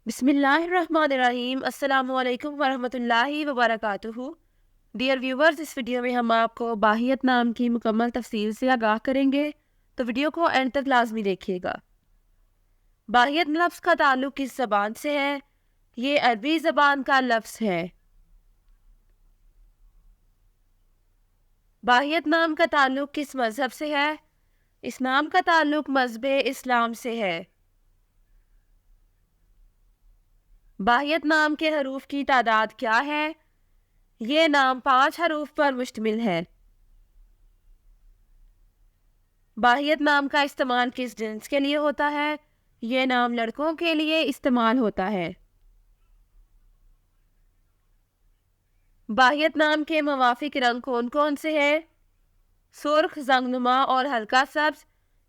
بسم اللہ الرحمن الرحیم۔ السلام علیکم ورحمۃ اللہ وبرکاتہ۔ ڈیئر ویورز، اس ویڈیو میں ہم آپ کو باہیت نام کی مکمل تفصیل سے آگاہ کریں گے، تو ویڈیو کو اینڈ تک لازمی دیکھیے گا۔ باہیت لفظ کا تعلق کس زبان سے ہے؟ یہ عربی زبان کا لفظ ہے۔ باہیت نام کا تعلق کس مذہب سے ہے؟ اس نام کا تعلق مذہب اسلام سے ہے۔ باہیت نام کے حروف کی تعداد کیا ہے؟ یہ نام 5 حروف پر مشتمل ہے۔ باہیت نام کا استعمال کس جنس کے لیے ہوتا ہے؟ یہ نام لڑکوں کے لیے استعمال ہوتا ہے۔ باہیت نام کے موافق رنگ کون کون سے ہیں؟ سرخ، زنگنما اور ہلکا سبز۔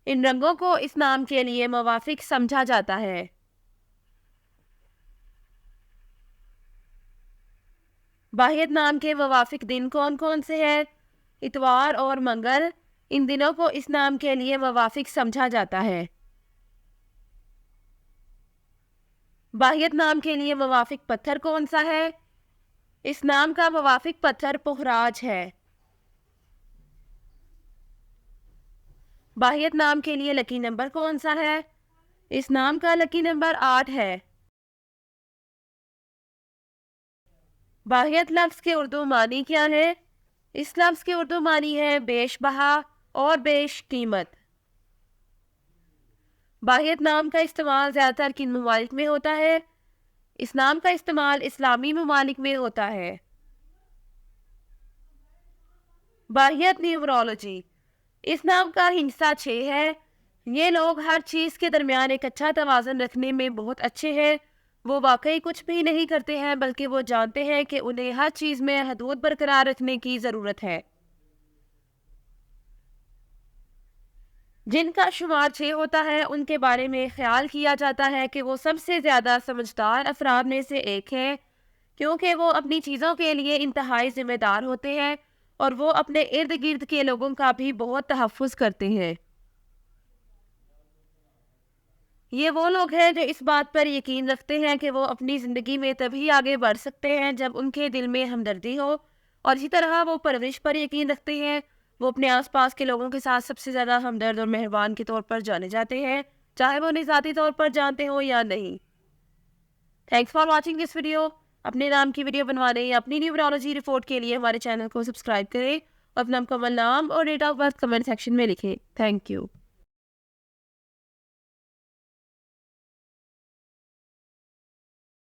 ان رنگوں کو اس نام کے لیے موافق سمجھا جاتا ہے۔ باہیت نام کے موافق دن کون کون سے ہیں؟ اتوار اور منگل۔ ان دنوں کو اس نام کے لیے موافق سمجھا جاتا ہے۔ باہیت نام کے لیے موافق پتھر کون سا ہے؟ اس نام کا موافق پتھر پخراج ہے۔ باہیت نام کے لیے لکی نمبر کون سا ہے؟ اس نام کا لکی نمبر 8 ہے۔ باہیت لفظ کے اردو معنی کیا ہے؟ اس لفظ کے اردو معنی ہے بیش بہا اور بیش قیمت۔ باہیت نام کا استعمال زیادہ تر کن ممالک میں ہوتا ہے؟ اس نام کا استعمال اسلامی ممالک میں ہوتا ہے۔ باہیت نیورولوجی، اس نام کا ہندسہ 6 ہے۔ یہ لوگ ہر چیز کے درمیان ایک اچھا توازن رکھنے میں بہت اچھے ہیں۔ وہ واقعی کچھ بھی نہیں کرتے ہیں، بلکہ وہ جانتے ہیں کہ انہیں ہر چیز میں حدود برقرار رکھنے کی ضرورت ہے۔ جن کا شمار 6 ہوتا ہے، ان کے بارے میں خیال کیا جاتا ہے کہ وہ سب سے زیادہ سمجھدار افراد میں سے ایک ہے، کیونکہ وہ اپنی چیزوں کے لیے انتہائی ذمہ دار ہوتے ہیں اور وہ اپنے ارد گرد کے لوگوں کا بھی بہت تحفظ کرتے ہیں۔ یہ وہ لوگ ہیں جو اس بات پر یقین رکھتے ہیں کہ وہ اپنی زندگی میں تبھی آگے بڑھ سکتے ہیں جب ان کے دل میں ہمدردی ہو، اور اسی طرح وہ پرورش پر یقین رکھتے ہیں۔ وہ اپنے آس پاس کے لوگوں کے ساتھ سب سے زیادہ ہمدرد اور مہربان کے طور پر جانے جاتے ہیں، چاہے وہ انہیں ذاتی طور پر جانتے ہوں یا نہیں۔ Thanks for watching this video. اپنے نام کی ویڈیو بنوانے یا اپنی نیورولوجی رپورٹ کے لیے ہمارے چینل کو سبسکرائب کریں اور اپنا مکمل نام اور date of birth comment section میں لکھیں۔ Thank you.